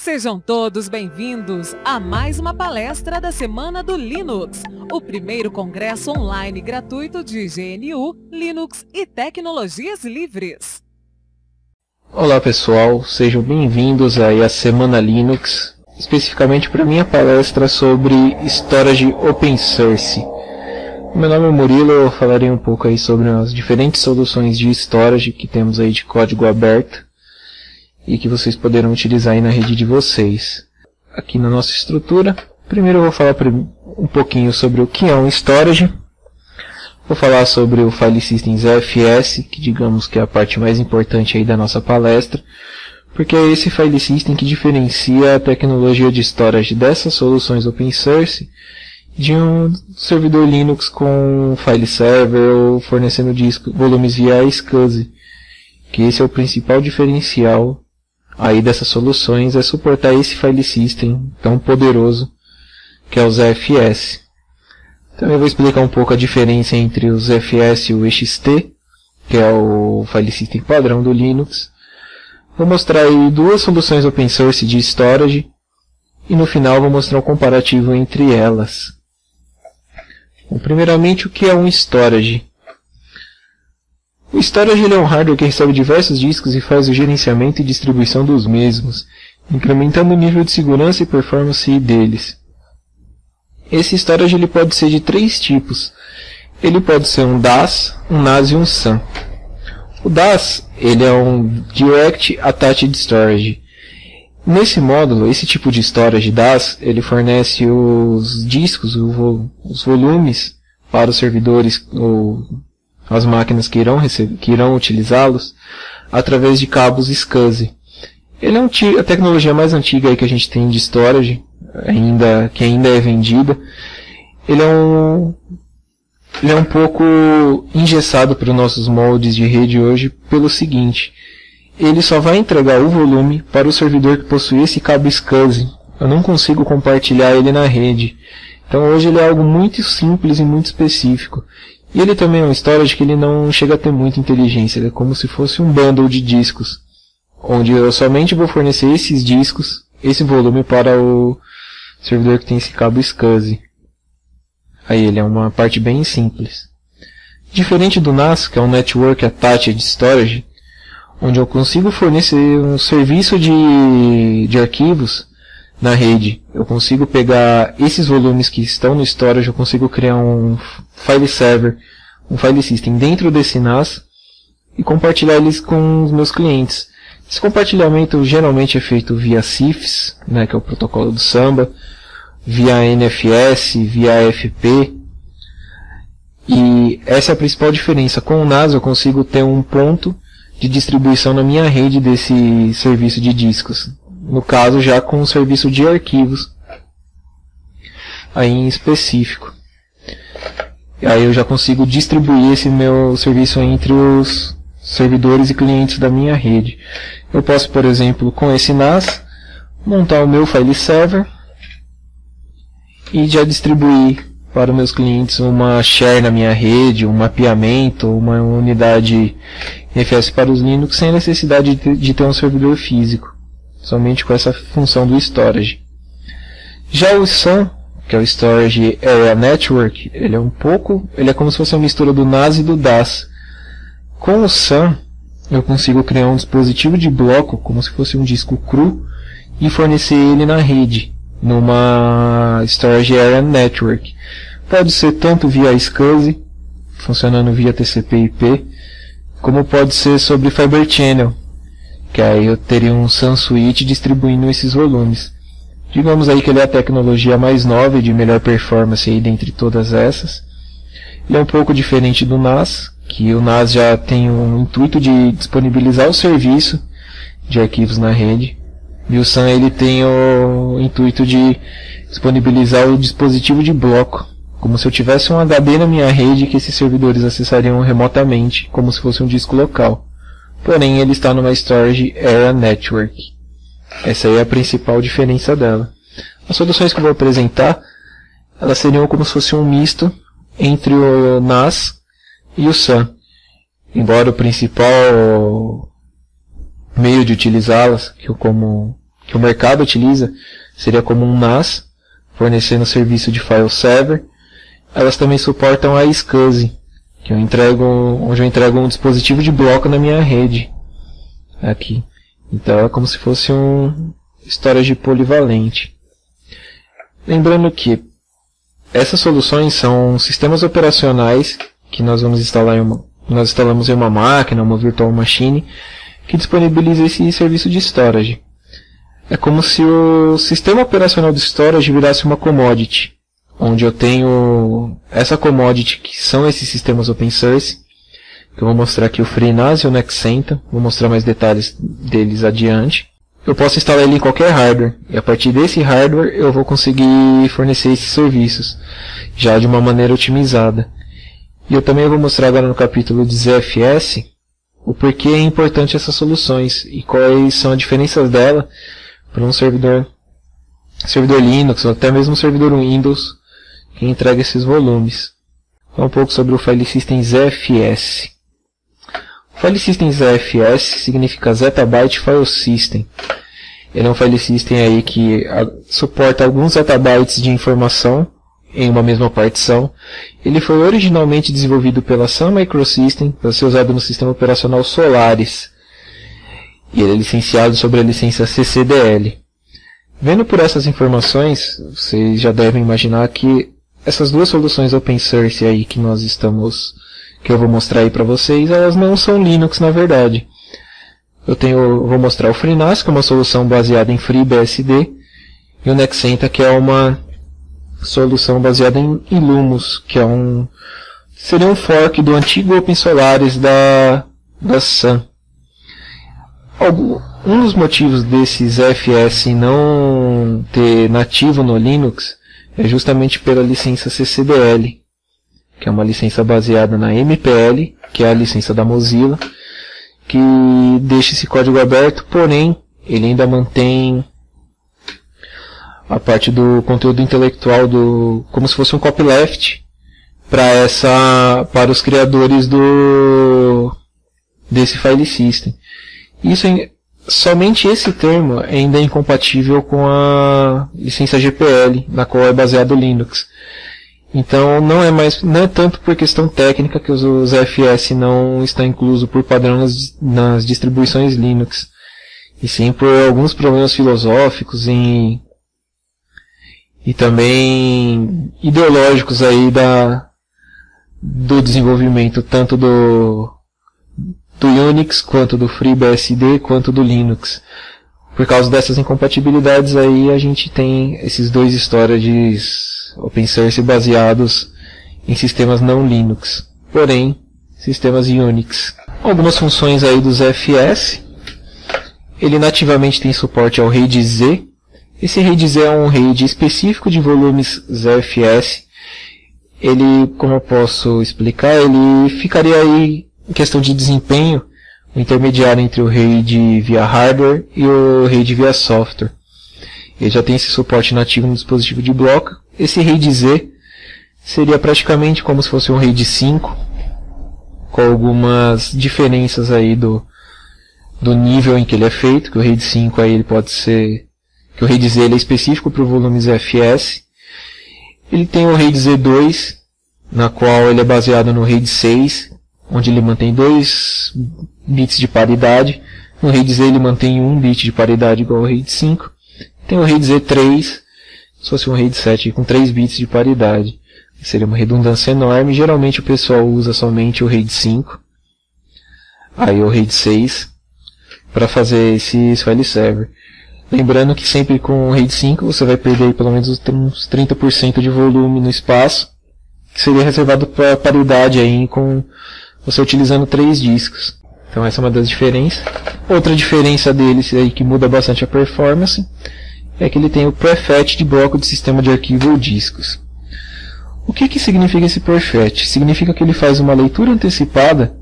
Sejam todos bem-vindos a mais uma palestra da Semana do Linux, o primeiro congresso online gratuito de GNU, Linux e tecnologias livres. Olá pessoal, sejam bem-vindos aí à Semana Linux, especificamente para minha palestra sobre Storage Open Source. Meu nome é Murilo, eu falarei um pouco aí sobre as diferentes soluções de storage que temos aí de código aberto e que vocês poderão utilizar aí na rede de vocês. Aqui na nossa estrutura, primeiro eu vou falar um pouquinho sobre o que é um storage. Vou falar sobre o File System ZFS, que digamos que é a parte mais importante aí da nossa palestra, porque é esse File System que diferencia a tecnologia de storage dessas soluções open source de um servidor Linux com file server ou fornecendo volumes via SCSI, que esse é o principal diferencial aí dessas soluções, é suportar esse File System tão poderoso que é o ZFS. Também vou explicar um pouco a diferença entre o ZFS e o EXT, que é o File System padrão do Linux. Vou mostrar aí duas soluções open source de storage e no final vou mostrar um comparativo entre elas. Bom, primeiramente, o que é um storage? O storage é um hardware que recebe diversos discos e faz o gerenciamento e distribuição dos mesmos, incrementando o nível de segurança e performance deles. Esse storage ele pode ser de três tipos. Ele pode ser um DAS, um NAS e um SAN. O DAS ele é um Direct Attached Storage. Nesse módulo, esse tipo de storage DAS, ele fornece os discos, os volumes para os servidores ou as máquinas que irão utilizá-los através de cabos SCSI. Ele é a tecnologia mais antiga aí que a gente tem de storage, que ainda é vendida. Ele é um pouco engessado para os nossos moldes de rede hoje pelo seguinte: ele só vai entregar o volume para o servidor que possui esse cabo SCSI. Eu não consigo compartilhar ele na rede. Então hoje ele é algo muito simples e muito específico. E ele também é um storage que ele não chega a ter muita inteligência. Ele é como se fosse um bundle de discos, onde eu somente vou fornecer esses discos, esse volume para o servidor que tem esse cabo SCSI. Aí ele é uma parte bem simples. Diferente do NAS, que é um Network Attached Storage, onde eu consigo fornecer um serviço de arquivos na rede. Eu consigo pegar esses volumes que estão no storage, eu consigo criar um file server, um file system dentro desse NAS e compartilhar eles com os meus clientes. Esse compartilhamento geralmente é feito via CIFS, né, que é o protocolo do Samba, via NFS, via AFP. E essa é a principal diferença. Com o NAS eu consigo ter um ponto de distribuição na minha rede desse serviço de discos. No caso, já com um serviço de arquivos aí em específico. E aí eu já consigo distribuir esse meu serviço entre os servidores e clientes da minha rede. Eu posso, por exemplo, com esse NAS, montar o meu file server e já distribuir para os meus clientes uma share na minha rede, um mapeamento, uma unidade NFS para os Linux sem necessidade de ter um servidor físico, somente com essa função do storage. Já o SAN, que é o Storage Area Network, ele é como se fosse uma mistura do NAS e do DAS. Com o SAN, eu consigo criar um dispositivo de bloco, como se fosse um disco cru, e fornecer ele na rede, numa Storage Area Network. Pode ser tanto via SCSI, funcionando via TCP/IP, como pode ser sobre Fiber Channel, que aí eu teria um SAN switch distribuindo esses volumes. Digamos aí que ele é a tecnologia mais nova e de melhor performance aí dentre todas essas. Ele é um pouco diferente do NAS, que o NAS já tem o intuito de disponibilizar o serviço de arquivos na rede. E o SAN ele tem o intuito de disponibilizar o dispositivo de bloco, como se eu tivesse um HD na minha rede que esses servidores acessariam remotamente, como se fosse um disco local. Porém, ele está numa Storage Area Network. Essa aí é a principal diferença dela. As soluções que eu vou apresentar, elas seriam como se fosse um misto entre o NAS e o SAN. Embora o principal meio de utilizá-las, que que o mercado utiliza seria como um NAS, fornecendo serviço de file server. Elas também suportam a SCSI, que onde eu entrego um dispositivo de bloco na minha rede. Aqui. Então é como se fosse um storage polivalente. Lembrando que essas soluções são sistemas operacionais que nós instalamos em uma máquina, uma virtual machine, que disponibiliza esse serviço de storage. É como se o sistema operacional de storage virasse uma commodity, onde eu tenho essa commodity, que são esses sistemas open source, que eu vou mostrar aqui o FreeNAS e o Nexenta, vou mostrar mais detalhes deles adiante. Eu posso instalar ele em qualquer hardware, e a partir desse hardware eu vou conseguir fornecer esses serviços, já de uma maneira otimizada. E eu também vou mostrar agora no capítulo de ZFS, o porquê é importante essas soluções, e quais são as diferenças dela para um servidor Linux, ou até mesmo um servidor Windows, que entrega esses volumes. Então, um pouco sobre o File System ZFS. O File System ZFS significa Zettabyte File System. Ele é um file system aí que suporta alguns zettabytes de informação em uma mesma partição. Ele foi originalmente desenvolvido pela Sun Microsystem para ser usado no sistema operacional Solaris. E ele é licenciado sobre a licença CCDL. Vendo por essas informações, vocês já devem imaginar que essas duas soluções open source aí que eu vou mostrar aí para vocês, elas não são Linux na verdade. Eu vou mostrar o FreeNAS, que é uma solução baseada em FreeBSD, e o Nexenta, que é uma solução baseada em Illumos, que seria um fork do antigo OpenSolaris da Sun. Um dos motivos desse ZFS não ter nativo no Linux é justamente pela licença CCDL, que é uma licença baseada na MPL, que é a licença da Mozilla, que deixa esse código aberto, porém ele ainda mantém a parte do conteúdo intelectual como se fosse um copyleft para os criadores desse file system. Somente esse termo ainda é incompatível com a licença GPL, na qual é baseado o Linux. Então não é tanto por questão técnica que o ZFS não está incluso por padrão nas distribuições Linux, e sim por alguns problemas filosóficos e também ideológicos aí do desenvolvimento tanto do Unix, quanto do FreeBSD, quanto do Linux. Por causa dessas incompatibilidades aí, a gente tem esses dois storages open source baseados em sistemas não Linux, porém, sistemas Unix. Algumas funções aí do ZFS. Ele nativamente tem suporte ao RAID Z. Esse RAID Z é um RAID específico de volumes ZFS. Ele, como eu posso explicar, ele ficaria aí em questão de desempenho, o intermediário entre o RAID via hardware e o RAID via software. Ele já tem esse suporte nativo no dispositivo de bloco. Esse RAID Z seria praticamente como se fosse um RAID 5, com algumas diferenças aí do nível em que ele é feito, que o RAID 5 aí ele pode ser, que o RAID Z ele é específico para o volume ZFS. Ele tem o RAID Z2, na qual ele é baseado no RAID 6, onde ele mantém 2 bits de paridade. No RAID Z ele mantém 1 bit de paridade igual ao RAID 5. Tem o RAID Z3, se fosse um RAID 7 com 3 bits de paridade. Seria uma redundância enorme. Geralmente o pessoal usa somente o RAID 5, aí o RAID 6, para fazer esses file server. Lembrando que sempre com o RAID 5 você vai perder pelo menos uns 30% de volume no espaço, que seria reservado para paridade aí com você utilizando 3 discos. Então essa é uma das diferenças. Outra diferença deles aí que muda bastante a performance é que ele tem o prefetch de bloco de sistema de arquivo ou discos. O que significa esse prefetch? Significa que ele faz uma leitura antecipada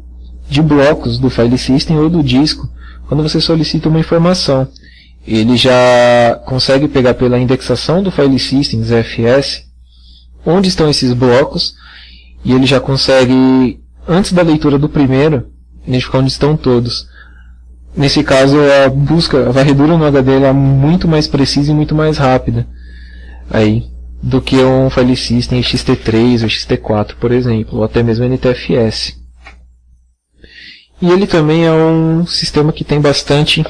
de blocos do file system ou do disco quando você solicita uma informação. Ele já consegue pegar pela indexação do file system ZFS onde estão esses blocos, e ele já consegue, antes da leitura do primeiro, identificar onde estão todos. nesse caso a varredura no HD é muito mais precisa e muito mais rápida aí, do que um file system XT3 ou XT4, por exemplo, ou até mesmo NTFS. E ele também é um sistema que tem bastante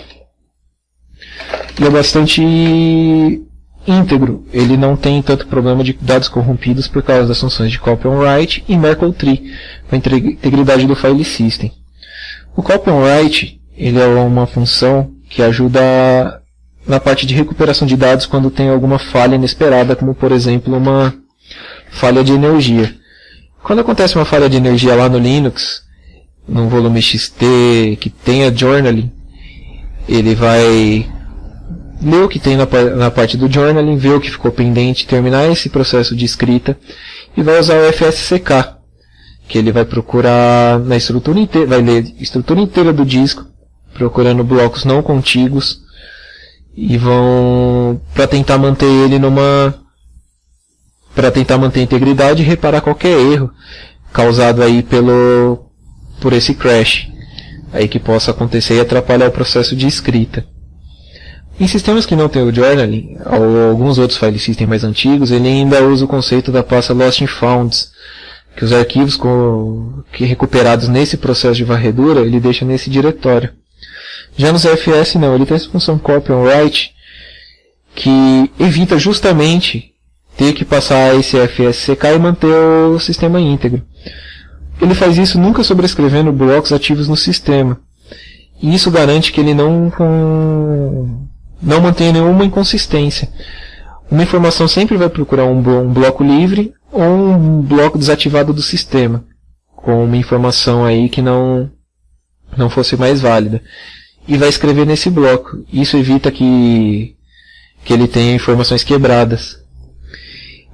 íntegro. Ele não tem tanto problema de dados corrompidos por causa das funções de copy on write e Merkle Tree, com a integridade do file system. O copy on write, ele é uma função que ajuda na parte de recuperação de dados quando tem alguma falha inesperada, como por exemplo uma falha de energia. Quando acontece uma falha de energia lá no Linux, num volume XT que tenha journaling, ele vai ler o que tem na parte do journaling, ver o que ficou pendente, terminar esse processo de escrita e vai usar o FSCK, que ele vai procurar na estrutura inteira, vai ler a estrutura inteira do disco, procurando blocos não contíguos e vão para tentar manter ele para tentar manter a integridade e reparar qualquer erro causado aí por esse crash aí que possa acontecer e atrapalhar o processo de escrita. Em sistemas que não tem o journaling, ou alguns outros file system mais antigos, ele ainda usa o conceito da pasta Lost and Founds, que os arquivos que recuperados nesse processo de varredura, ele deixa nesse diretório. Já nos FS não, ele tem essa função copy on write, que evita justamente ter que passar esse FSCK e manter o sistema íntegro. Ele faz isso nunca sobrescrevendo blocos ativos no sistema. E isso garante que ele não mantenha nenhuma inconsistência. Uma informação sempre vai procurar um bloco livre ou um bloco desativado do sistema, com uma informação aí que não fosse mais válida. E vai escrever nesse bloco. Isso evita que ele tenha informações quebradas.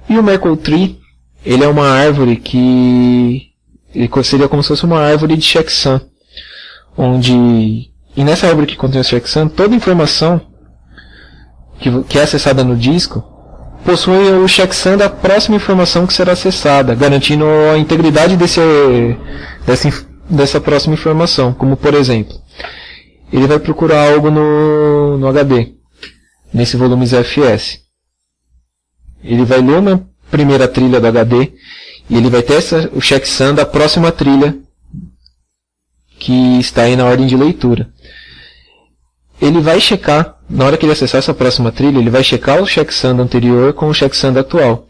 E o Merkle Tree, ele é uma árvore que ele seria como se fosse uma árvore de checksum, e nessa árvore que contém o checksum, toda informação que é acessada no disco possui o checksum da próxima informação que será acessada, garantindo a integridade dessa próxima informação. Como por exemplo, ele vai procurar algo no HD, nesse volume ZFS. Ele vai ler uma primeira trilha do HD e ele vai ter o checksum da próxima trilha que está aí na ordem de leitura. Ele vai checar, na hora que ele acessar essa próxima trilha, ele vai checar o checksum anterior com o checksum atual.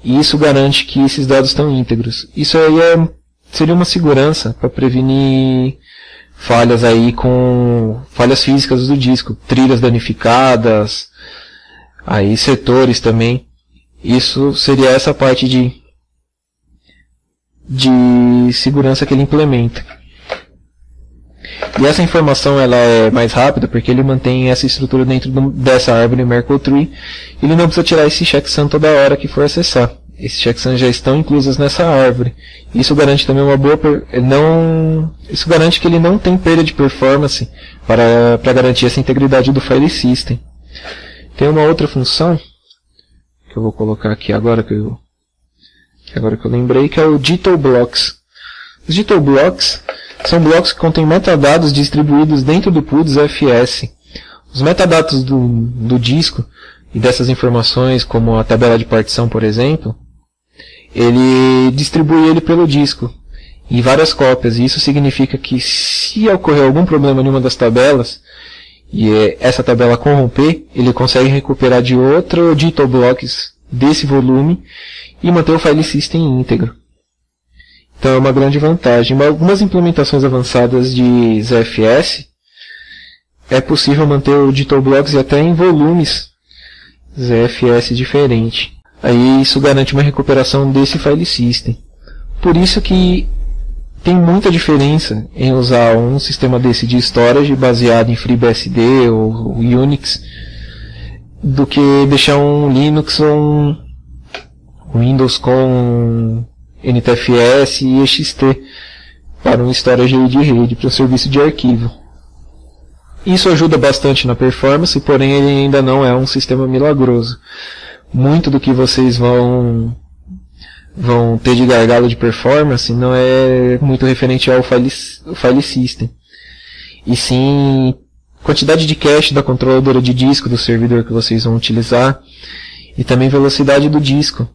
E isso garante que esses dados estão íntegros. Isso aí seria uma segurança para prevenir falhas aí com falhas físicas do disco, trilhas danificadas, aí setores também. Isso seria essa parte de segurança que ele implementa. E essa informação ela é mais rápida porque ele mantém essa estrutura dentro dessa árvore Merkle Tree. Ele não precisa tirar esse checksum toda hora que for acessar. Esses checksums já estão inclusos nessa árvore. Isso garante também isso garante que ele não tem perda de performance para garantir essa integridade do file system. Tem uma outra função que eu vou colocar aqui agora que eu lembrei, que é o Ditto Blocks. Os Ditto Blocks são blocos que contêm metadados distribuídos dentro do pool dos FS. Os metadados do disco e dessas informações, como a tabela de partição, por exemplo, ele distribui ele pelo disco em várias cópias. E isso significa que se ocorrer algum problema em uma das tabelas e essa tabela corromper, ele consegue recuperar de outro Ditto Blocks desse volume e manter o file system íntegro. Então é uma grande vantagem. Em algumas implementações avançadas de ZFS é possível manter o Ditto Blocks até em volumes ZFS diferentes. Aí isso garante uma recuperação desse file system. Por isso que tem muita diferença em usar um sistema desse de storage baseado em FreeBSD ou Unix do que deixar um Linux ou um Windows com NTFS e EXT para um storage de rede, para um serviço de arquivo. Isso ajuda bastante na performance, porém ele ainda não é um sistema milagroso. Muito do que vocês vão ter de gargalo de performance não é muito referente ao file system. e sim quantidade de cache da controladora de disco do servidor que vocês vão utilizar, e também velocidade do disco.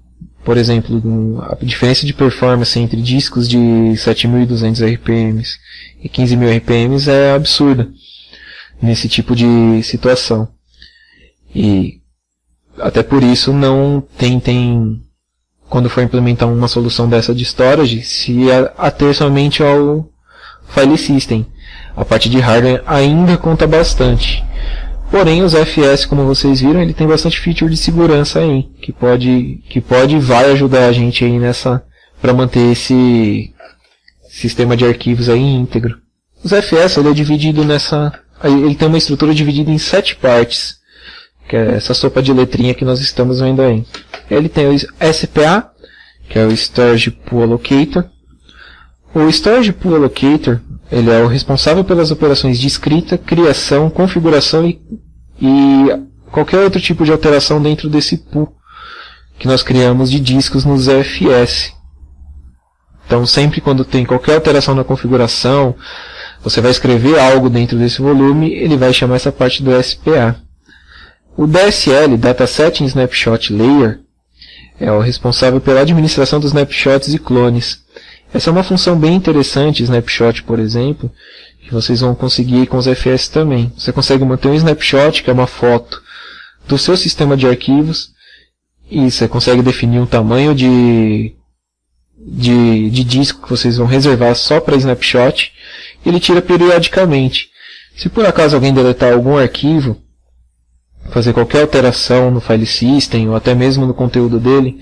Por exemplo, a diferença de performance entre discos de 7.200 RPM e 15.000 RPM é absurda nesse tipo de situação. E até por isso não tentem, quando for implementar uma solução dessa de storage, se ater somente ao file system. A parte de hardware ainda conta bastante. Porém, os FS, como vocês viram, ele tem bastante feature de segurança aí, que pode e vai ajudar a gente aí para manter esse sistema de arquivos aí íntegro. Os FS, ele é dividido ele tem uma estrutura dividida em 7 partes, que é essa sopa de letrinha que nós estamos vendo aí. Ele tem o SPA, que é o Storage Pool Allocator. O Storage Pool Allocator, ele é o responsável pelas operações de escrita, criação, configuração e qualquer outro tipo de alteração dentro desse pool que nós criamos de discos nos FS. Então, sempre quando tem qualquer alteração na configuração, você vai escrever algo dentro desse volume, ele vai chamar essa parte do SPA. O DSL, Dataset Snapshot Layer, é o responsável pela administração dos snapshots e clones. Essa é uma função bem interessante, snapshot, por exemplo, que vocês vão conseguir com os FS também. Você consegue manter um snapshot, que é uma foto do seu sistema de arquivos, e você consegue definir um tamanho de disco que vocês vão reservar só para snapshot, e ele tira periodicamente. Se por acaso alguém deletar algum arquivo, fazer qualquer alteração no file system, ou até mesmo no conteúdo dele,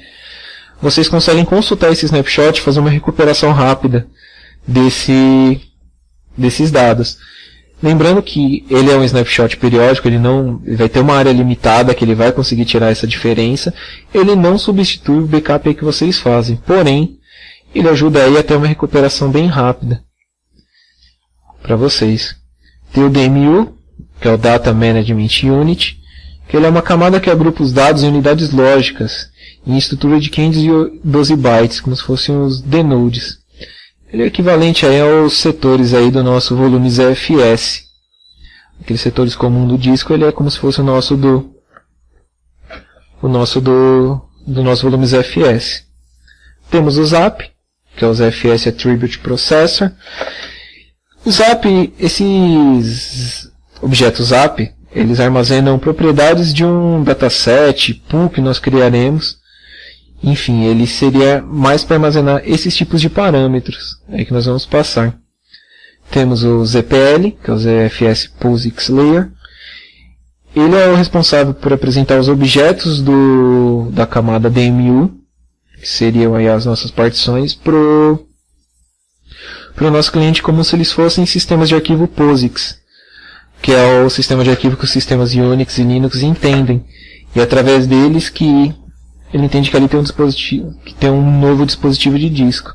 vocês conseguem consultar esse snapshot e fazer uma recuperação rápida desses dados. Lembrando que ele é um snapshot periódico, ele vai ter uma área limitada que ele vai conseguir tirar essa diferença. Ele não substitui o backup aí que vocês fazem, porém, ele ajuda aí a ter uma recuperação bem rápida para vocês. Tem o DMU, que é o Data Management Unit, que ele é uma camada que agrupa os dados em unidades lógicas, em estrutura de 512 bytes, como se fossem os denodes. Ele é equivalente aí aos setores aí do nosso volume ZFS. Aqueles setores comuns do disco, ele é como se fosse o nosso do nosso volume ZFS. Temos o ZAP, que é o ZFS Attribute Processor. O ZAP, esses objetos ZAP, eles armazenam propriedades de um dataset, pool que nós criaremos. Enfim, ele seria mais para armazenar esses tipos de parâmetros aí que nós vamos passar. Temos o ZPL, que é o ZFS POSIX Layer. Ele é o responsável por apresentar os objetos da camada DMU, que seriam aí as nossas partições, para o nosso cliente como se eles fossem sistemas de arquivo POSIX, que é o sistema de arquivo que os sistemas Unix e Linux entendem. E é através deles que ele entende que ali tem um novo dispositivo de disco.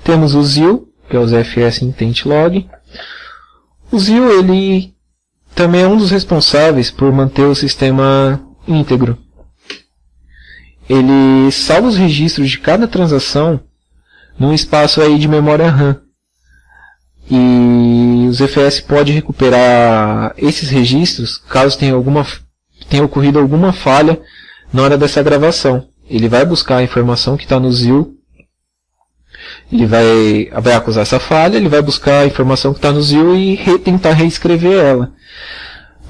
Temos o ZIL, que é o ZFS Intent Log. O ZIL, ele também é um dos responsáveis por manter o sistema íntegro. Ele salva os registros de cada transação num espaço aí de memória RAM. E o ZFS pode recuperar esses registros caso tenha ocorrido alguma falha na hora dessa gravação. Ele vai buscar a informação que está no ZIL, ele vai acusar essa falha, ele vai buscar a informação que está no ZIL e tentar reescrever ela.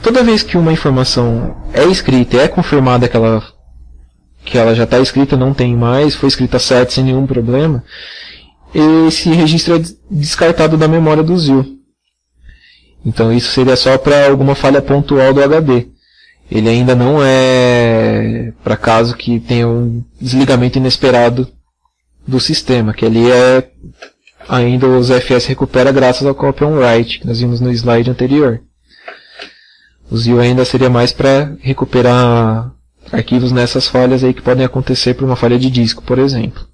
Toda vez que uma informação é escrita e é confirmada que ela já está escrita, não tem mais, foi escrita certo sem nenhum problema, esse registro é descartado da memória do ZIL. Então isso seria só para alguma falha pontual do HD. Ele ainda não é para caso que tenha um desligamento inesperado do sistema, que ali ainda os FS recupera graças ao copy on write, que nós vimos no slide anterior. O ZIL ainda seria mais para recuperar arquivos nessas falhas aí que podem acontecer por uma falha de disco, por exemplo.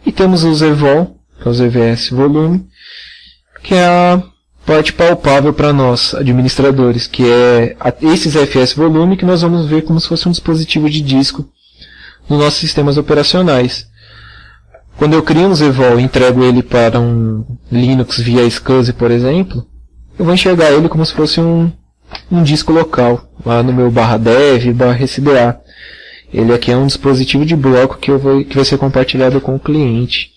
E temos o ZVOL, que é o ZVS Volume, que é a parte palpável para nós, administradores, que é esses FS Volume que nós vamos ver como se fosse um dispositivo de disco nos nossos sistemas operacionais. Quando eu crio um ZVOL e entrego ele para um Linux via SCSI, por exemplo, eu vou enxergar ele como se fosse um disco local, lá no meu /dev/SDA. Ele aqui é um dispositivo de bloco que vai ser compartilhado com o cliente.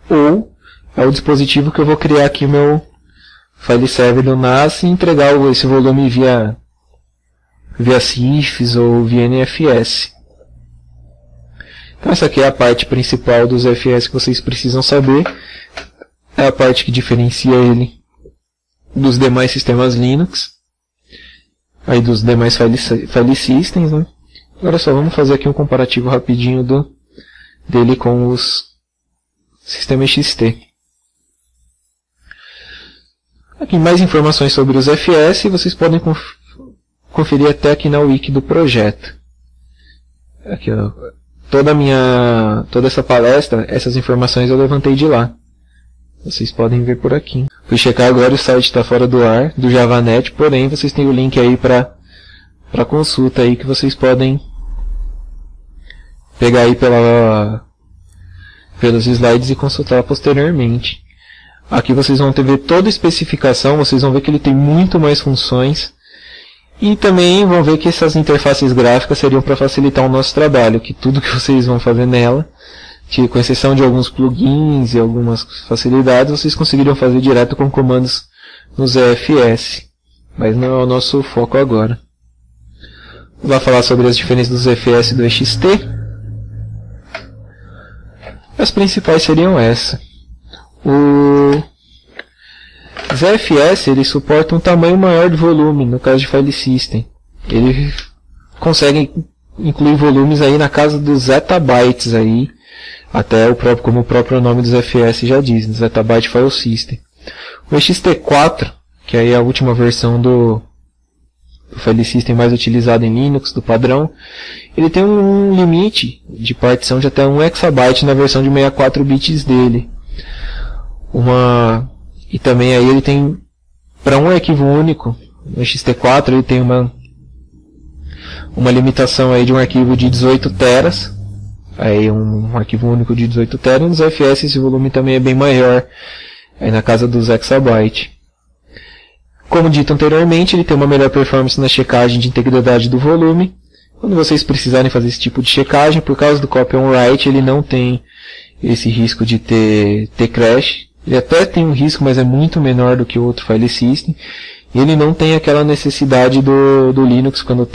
Ou é o dispositivo que eu vou criar aqui o meu file server do NAS e entregar esse volume via CIFS ou via NFS. Então essa aqui é a parte principal dos FS que vocês precisam saber. É a parte que diferencia ele dos demais sistemas Linux, aí dos demais file systems, né? Agora só vamos fazer aqui um comparativo rapidinho dele com os sistemas XT. Aqui mais informações sobre os FS, vocês podem conferir até aqui na wiki do projeto. Aqui, ó, toda essa palestra, essas informações eu levantei de lá. Vocês podem ver por aqui. Fui checar agora, o site está fora do ar, do JavaNet, porém vocês têm o link aí para consulta aí que vocês podem pegar aí pelos slides e consultar posteriormente. Aqui vocês vão ver toda a especificação, vocês vão ver que ele tem muito mais funções. E também vão ver que essas interfaces gráficas seriam para facilitar o nosso trabalho, que tudo que vocês vão fazer nela, que com exceção de alguns plugins e algumas facilidades, vocês conseguiriam fazer direto com comandos nos EFS. Mas não é o nosso foco agora. Vou falar sobre as diferenças dos EFS e do EXT. As principais seriam essa. Os EFS, eles suportam um tamanho maior de volume, no caso de file system. Ele consegue incluir volumes aí na casa dos zettabytes aí, até como o próprio nome dos FS já diz, zettabyte file system. O ext4, que aí é a última versão do file system mais utilizado em Linux, do padrão, ele tem um limite de partição de até 1 exabyte na versão de 64 bits dele. E também aí ele tem, para um arquivo único, no ext4 ele tem uma limitação aí de um arquivo de 18 teras, aí um arquivo único de 18 teras, e nos FS esse volume também é bem maior, aí na casa dos exabytes. Como dito anteriormente, ele tem uma melhor performance na checagem de integridade do volume. Quando vocês precisarem fazer esse tipo de checagem, por causa do copy on write, ele não tem esse risco de ter crash. Ele até tem um risco, mas é muito menor do que o outro file system. E ele não tem aquela necessidade do Linux quando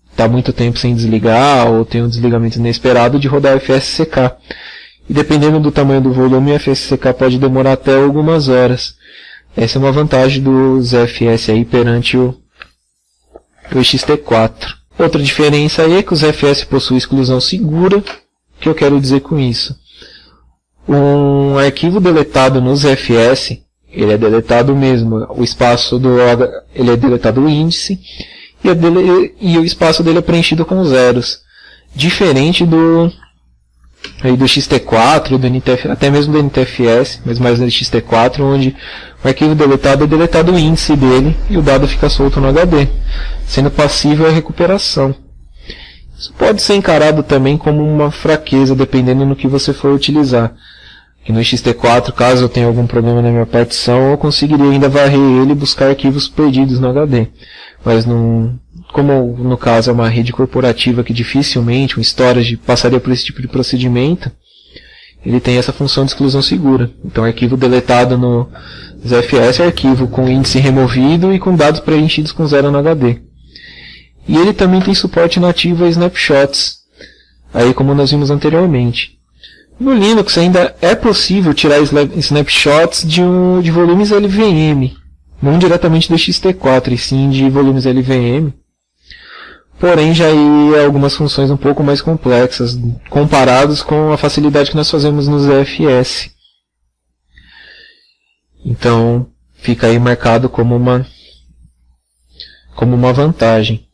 está muito tempo sem desligar ou tem um desligamento inesperado de rodar FSCK. E dependendo do tamanho do volume, o FSCK pode demorar até algumas horas. Essa é uma vantagem dos FS aí perante o ext4. Outra diferença aí é que os FS possuem exclusão segura. O que eu quero dizer com isso? Um arquivo deletado nos FS, ele é deletado mesmo. O espaço ele é deletado o índice e o espaço dele é preenchido com zeros. Diferente do ext4, do NTF, até mesmo do NTFS, mas mais do ext4, onde o arquivo deletado é deletado o índice dele e o dado fica solto no HD, sendo passível à recuperação. Isso pode ser encarado também como uma fraqueza, dependendo no que você for utilizar. E no ext4, caso eu tenha algum problema na minha partição, eu conseguiria ainda varrer ele e buscar arquivos perdidos no HD. Mas como no caso é uma rede corporativa que dificilmente um storage passaria por esse tipo de procedimento, ele tem essa função de exclusão segura. Então arquivo deletado no ZFS é arquivo com índice removido e com dados preenchidos com zero no HD. E ele também tem suporte nativo a snapshots, aí como nós vimos anteriormente. No Linux ainda é possível tirar snapshots de volumes LVM, não diretamente do ext4, e sim de volumes LVM. Porém, já aí algumas funções um pouco mais complexas, comparados com a facilidade que nós fazemos nos EFS. Então, fica aí marcado como uma vantagem.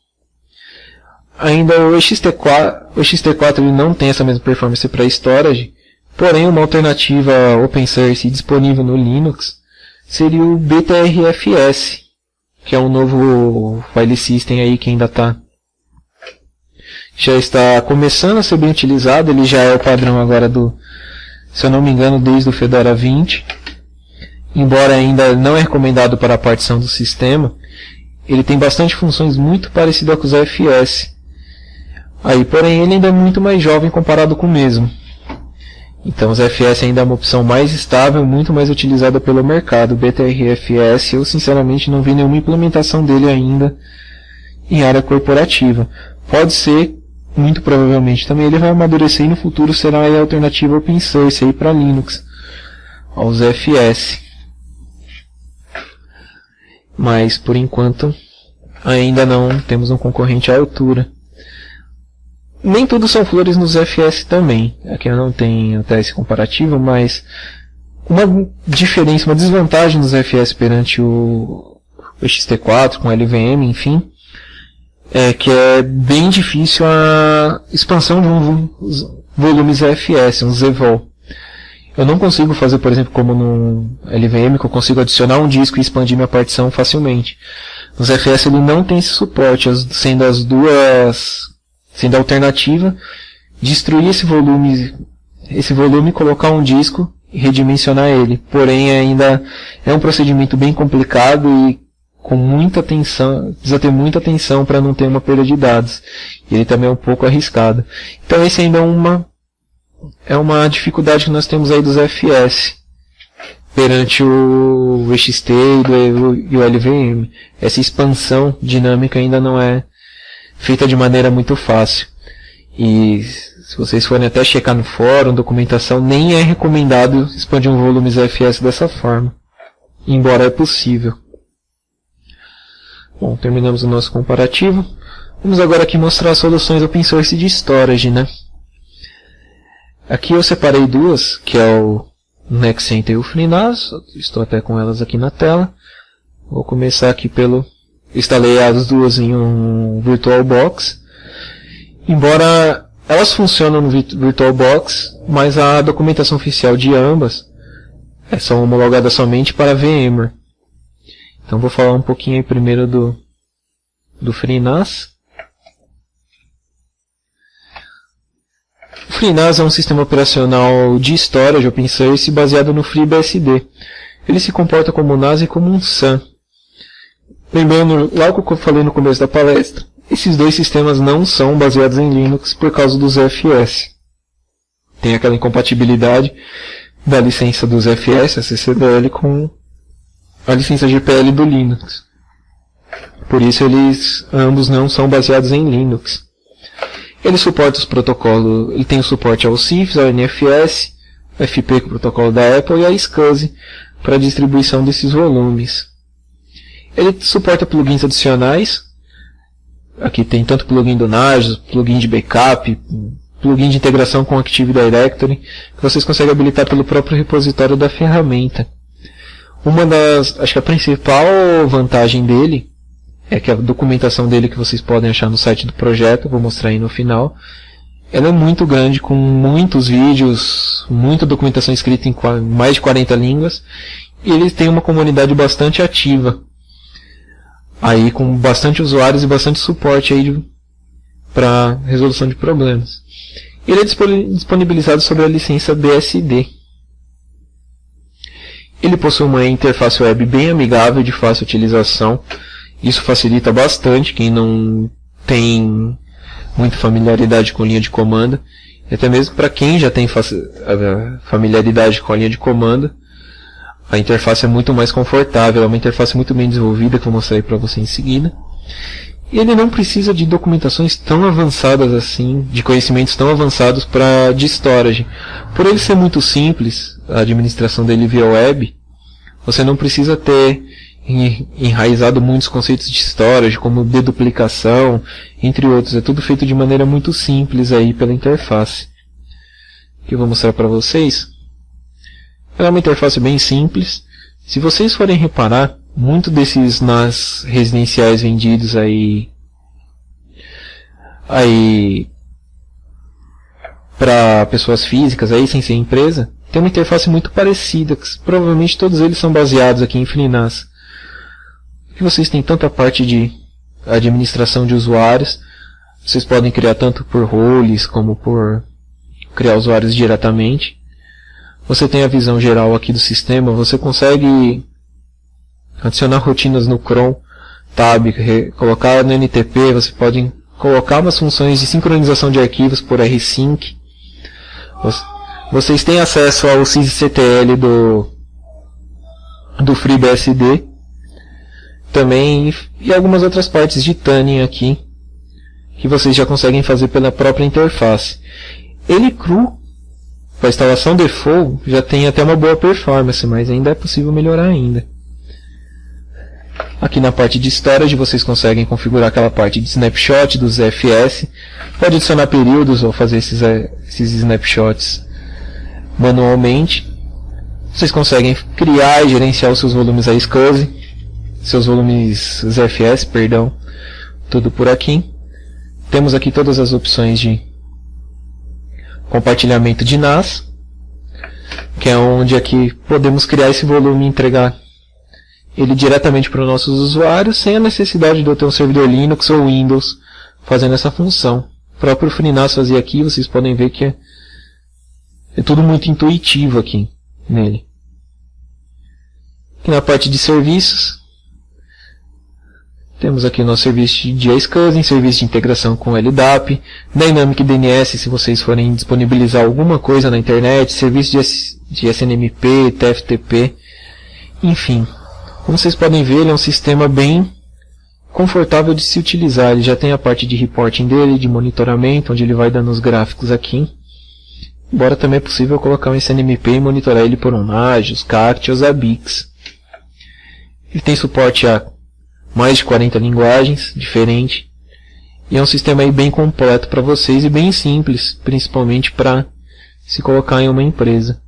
Ainda o ext4 ele não tem essa mesma performance para storage, porém uma alternativa open source disponível no Linux seria o BTRFS, que é um novo file system aí que ainda já está começando a ser bem utilizado. Ele já é o padrão agora se eu não me engano, desde o Fedora 20. embora ainda não é recomendado para a partição do sistema, ele tem bastante funções muito parecidas com os FS. Aí, porém, ele ainda é muito mais jovem comparado com o mesmo. Então, os FS ainda é uma opção mais estável, muito mais utilizada pelo mercado. O BTRFS, eu sinceramente não vi nenhuma implementação dele ainda em área corporativa. Pode ser, muito provavelmente também, ele vai amadurecer e no futuro será a alternativa open source aí para Linux, aos FS. Mas, por enquanto, ainda não temos um concorrente à altura. Nem tudo são flores nos FS também. Aqui eu não tenho até esse comparativo, mas uma diferença, uma desvantagem dos FS perante o XT4 com LVM, enfim, é que é bem difícil a expansão de volumes FS, um ZVOL. Eu não consigo fazer, por exemplo, como no LVM, que eu consigo adicionar um disco e expandir minha partição facilmente. Nos FS ele não tem esse suporte, sendo a alternativa, destruir esse volume, colocar um disco e redimensionar ele. Porém, ainda é um procedimento bem complicado e com muita atenção, precisa ter muita atenção para não ter uma perda de dados. E ele também é um pouco arriscado. Então, esse ainda é uma dificuldade que nós temos aí dos FS perante o XT e o LVM. Essa expansão dinâmica ainda não é feita de maneira muito fácil. E se vocês forem até checar no fórum, documentação, nem é recomendado expandir um volume FS dessa forma, embora é possível. Bom, terminamos o nosso comparativo. Vamos agora aqui mostrar as soluções open source de storage, né? Aqui eu separei duas, que é o NextCenter e o FreeNAS. Estou até com elas aqui na tela. Vou começar aqui pelo... Instalei as duas em um VirtualBox. Embora elas funcionam no VirtualBox, mas a documentação oficial de ambas são homologadas somente para VMware. Então vou falar um pouquinho aí primeiro do FreeNAS. O FreeNAS é um sistema operacional de storage open source baseado no FreeBSD. Ele se comporta como um NAS e como um SAN. Lembrando, lá que eu falei no começo da palestra, esses dois sistemas não são baseados em Linux por causa dos FS. Tem aquela incompatibilidade da licença dos FS, a CCDL, com a licença GPL do Linux. Por isso ambos não são baseados em Linux. Ele suporta os protocolos, ele tem o suporte ao CIFS, ao NFS, FP, que é o protocolo da Apple, e a SCSI para a distribuição desses volumes. Ele suporta plugins adicionais. Aqui tem tanto plugin do Nagios, plugin de backup, plugin de integração com Active Directory, que vocês conseguem habilitar pelo próprio repositório da ferramenta. Acho que a principal vantagem dele é que a documentação dele que vocês podem achar no site do projeto, vou mostrar aí no final, ela é muito grande, com muitos vídeos, muita documentação escrita em mais de 40 línguas, e ele tem uma comunidade bastante ativa, aí com bastante usuários e bastante suporte aí para resolução de problemas. Ele é disponibilizado sobre a licença BSD. Ele possui uma interface web bem amigável, de fácil utilização. Isso facilita bastante quem não tem muita familiaridade com linha de comando. E até mesmo para quem já tem familiaridade com a linha de comando, a interface é muito mais confortável, é uma interface muito bem desenvolvida, que eu vou mostrar aí para você em seguida. E ele não precisa de documentações tão avançadas assim, de conhecimentos tão avançados de storage. Por ele ser muito simples, a administração dele via web, você não precisa ter enraizado muitos conceitos de storage, como deduplicação, entre outros. É tudo feito de maneira muito simples aí pela interface. Que eu vou mostrar para vocês. Ela é uma interface bem simples. Se vocês forem reparar, muito desses NAS residenciais vendidos aí para pessoas físicas, aí sem ser empresa, tem uma interface muito parecida, que provavelmente todos eles são baseados aqui em FreeNAS. Que vocês têm tanta parte de administração de usuários, vocês podem criar tanto por roles como por criar usuários diretamente. você tem a visão geral aqui do sistema, você consegue adicionar rotinas no cron, tab, colocar no NTP, você pode colocar umas funções de sincronização de arquivos por rsync. Vocês têm acesso ao sysctl do FreeBSD também, e algumas outras partes de tuning aqui que vocês já conseguem fazer pela própria interface. Ele cru, para a instalação default, já tem até uma boa performance, mas ainda é possível melhorar ainda. Aqui na parte de storage vocês conseguem configurar aquela parte de snapshot dos ZFS. Pode adicionar períodos ou fazer esses snapshots manualmente. Vocês conseguem criar e gerenciar os seus volumes iSCSI, seus volumes ZFS, perdão, tudo por aqui. Temos aqui todas as opções de compartilhamento de NAS, que é onde aqui podemos criar esse volume e entregar ele diretamente para os nossos usuários, sem a necessidade de eu ter um servidor Linux ou Windows fazendo essa função. O próprio FreeNAS fazia aqui, vocês podem ver que é tudo muito intuitivo aqui nele. Aqui na parte de serviços, temos aqui o nosso serviço de iSCSI, serviço de integração com LDAP, Dynamic DNS se vocês forem disponibilizar alguma coisa na internet, serviço de SNMP, TFTP, enfim. Como vocês podem ver, ele é um sistema bem confortável de se utilizar. Ele já tem a parte de reporting dele, de monitoramento, onde ele vai dando os gráficos aqui. Embora também é possível colocar um SNMP e monitorar ele por um Nagios, Cactus, Zabbix. Ele tem suporte a mais de 40 linguagens diferentes. E é um sistema aí bem completo para vocês e bem simples, principalmente para se colocar em uma empresa.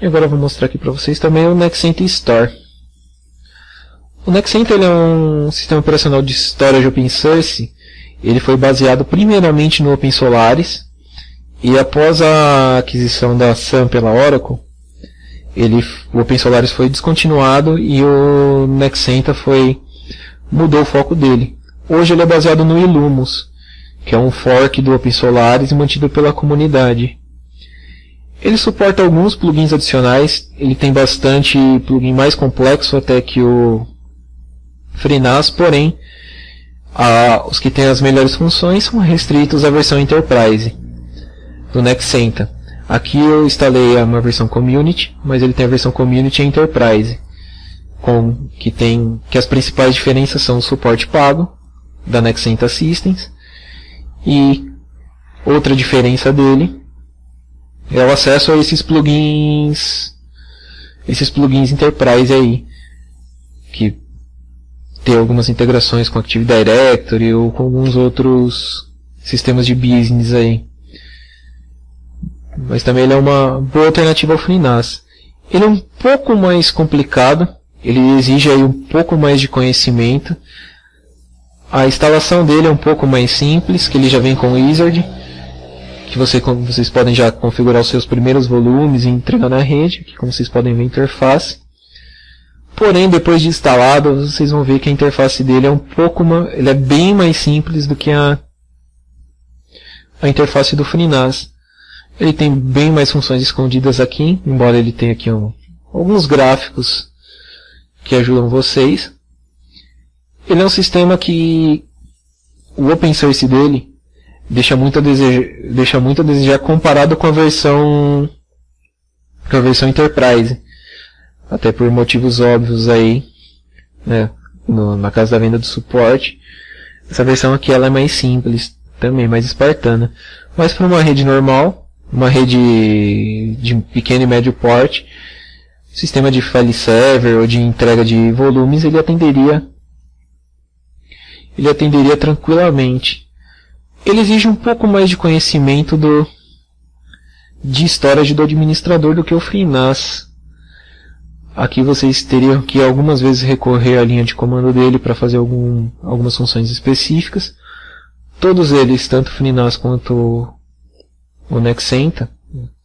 E agora eu vou mostrar aqui para vocês também o NextCenter Store. O NextCenter ele é um sistema operacional de storage open source. Ele foi baseado primeiramente no OpenSolaris. E após a aquisição da Sun pela Oracle, o OpenSolaris foi descontinuado e o NextCenter mudou o foco dele. Hoje ele é baseado no Illumos, que é um fork do OpenSolaris e mantido pela comunidade. Ele suporta alguns plugins adicionais, ele tem bastante plugin mais complexo até que o FreeNAS, porém os que têm as melhores funções são restritos à versão Enterprise do NextCenter. Aqui eu instalei uma versão Community, mas ele tem a versão Community e Enterprise, que as principais diferenças são o suporte pago da NextCenter Systems, e outra diferença dele é o acesso a esses plugins Enterprise aí, que tem algumas integrações com Active Directory ou com alguns outros sistemas de business aí. Mas também ele é uma boa alternativa ao FreeNAS. Ele é um pouco mais complicado, ele exige aí um pouco mais de conhecimento. A instalação dele é um pouco mais simples, que ele já vem com Wizard, que vocês podem já configurar os seus primeiros volumes e entregar na rede, aqui como vocês podem ver a interface. Porém, depois de instalado, vocês vão ver que a interface dele ele é bem mais simples do que a interface do FreeNAS. Ele tem bem mais funções escondidas aqui, embora ele tenha aqui alguns gráficos que ajudam vocês. Ele é um sistema que o open source dele deixa muito a desejar comparado com a versão Enterprise. Até por motivos óbvios aí, né, na casa da venda do suporte. Essa versão aqui ela é mais simples, também mais espartana. Mas para uma rede normal, uma rede de pequeno e médio porte, sistema de file server ou de entrega de volumes, ele atenderia tranquilamente. Ele exige um pouco mais de conhecimento de storage do administrador do que o FreeNAS. Aqui vocês teriam que algumas vezes recorrer à linha de comando dele para fazer algumas funções específicas. Todos eles, tanto o FreeNAS quanto o NextCenter,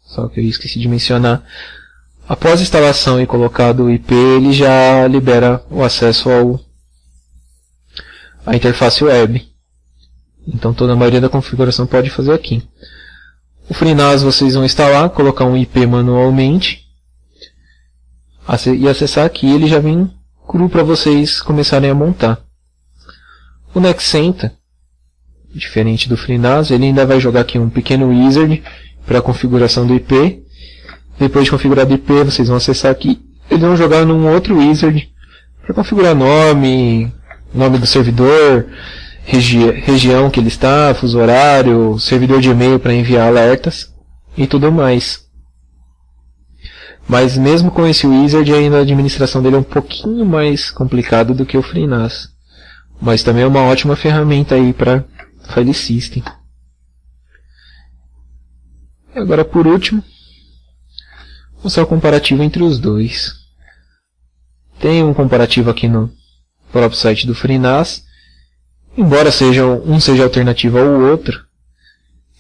só que eu esqueci de mencionar, após a instalação e colocado o IP, ele já libera o acesso à interface web. Então toda a maioria da configuração pode fazer aqui. O FreeNAS vocês vão instalar, colocar um IP manualmente e acessar aqui. Ele já vem cru para vocês começarem a montar. O Nexenta, diferente do FreeNAS, ele ainda vai jogar aqui um pequeno wizard para a configuração do IP. Depois de configurado o IP, vocês vão acessar aqui. Eles vão jogar num outro wizard para configurar nome do servidor, região que ele está, fuso horário, servidor de e-mail para enviar alertas e tudo mais. Mas mesmo com esse wizard, ainda a administração dele é um pouquinho mais complicado do que o FreeNAS. Mas também é uma ótima ferramenta aí para file system. E agora, por último, vou mostrar o comparativo entre os dois. Tem um comparativo aqui no próprio site do FreeNAS. Embora um seja alternativo ao outro,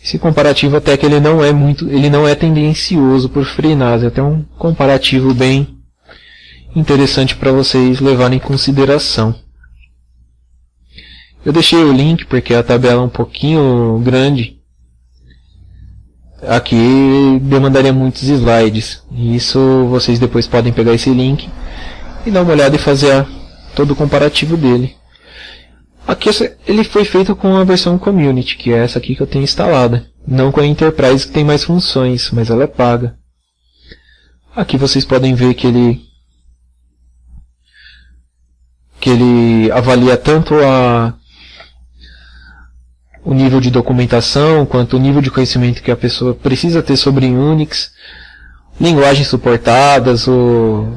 esse comparativo até que ele não é tendencioso por FreeNAS. É até um comparativo bem interessante para vocês levarem em consideração. Eu deixei o link porque a tabela é um pouquinho grande. Aqui demandaria muitos slides. E isso vocês depois podem pegar esse link e dar uma olhada e fazer todo o comparativo dele. Aqui ele foi feito com a versão Community, que é essa aqui que eu tenho instalada. Não com a Enterprise, que tem mais funções, mas ela é paga. Aqui vocês podem ver que ele avalia tanto o nível de documentação, quanto o nível de conhecimento que a pessoa precisa ter sobre Unix, linguagens suportadas,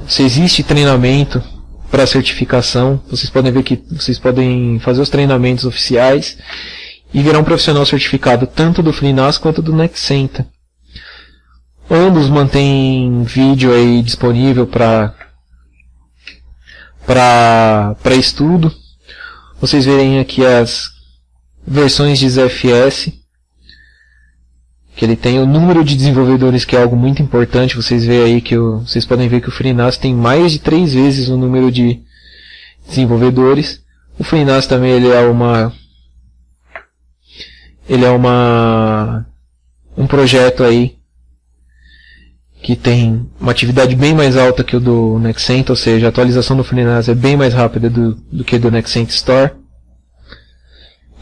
se existe treinamento para certificação. Vocês podem ver que vocês podem fazer os treinamentos oficiais e virar um profissional certificado tanto do FreeNAS quanto do Nexenta. Ambos mantêm vídeo aí disponível para estudo. Vocês verem aqui as versões de ZFS, que ele tem o número de desenvolvedores, que é algo muito importante. Vocês podem ver que o FreeNAS tem mais de 3 vezes o número de desenvolvedores. O FreeNAS também ele é um projeto aí que tem uma atividade bem mais alta que o do Nexenta, ou seja, a atualização do FreeNAS é bem mais rápida do que do Nexenta Store.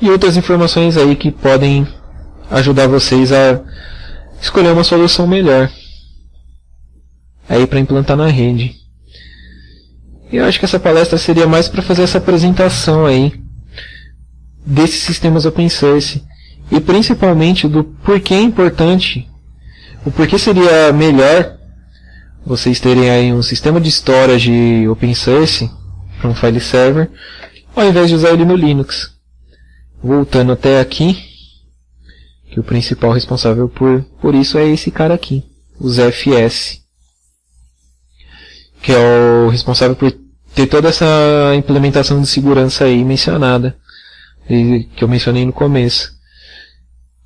E outras informações aí que podem ajudar vocês a escolher uma solução melhor aí para implantar na rede. E eu acho que essa palestra seria mais para fazer essa apresentação aí desses sistemas open source e principalmente do porquê é importante, o porquê seria melhor vocês terem aí um sistema de storage open source para um file server ao invés de usar ele no Linux. Voltando até aqui, que o principal responsável por isso é esse cara aqui, o ZFS, que é o responsável por ter toda essa implementação de segurança aí mencionada, que eu mencionei no começo.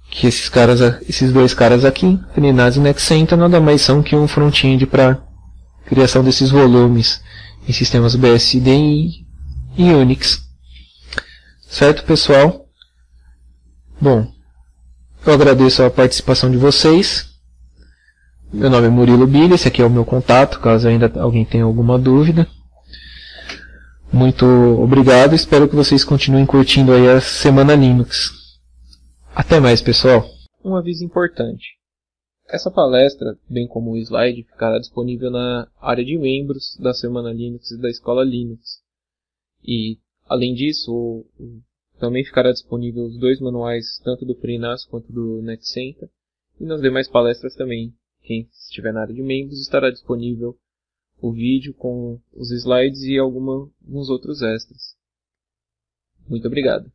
Que esses dois caras aqui, FreeNAS e Nexenta, nada mais são que um front-end para criação desses volumes em sistemas BSD e Unix. Certo, pessoal? Bom, eu agradeço a participação de vocês. Meu nome é Murilo Bilha, esse aqui é o meu contato, caso ainda alguém tenha alguma dúvida. Muito obrigado, espero que vocês continuem curtindo aí a Semana Linux. Até mais, pessoal. Um aviso importante. Essa palestra, bem como o slide, ficará disponível na área de membros da Semana Linux e da Escola Linux. E, além disso, também ficará disponível os 2 manuais, tanto do FreeNAS quanto do Nexenta. E nas demais palestras também. Quem estiver na área de membros estará disponível o vídeo com os slides e alguns outros extras. Muito obrigado.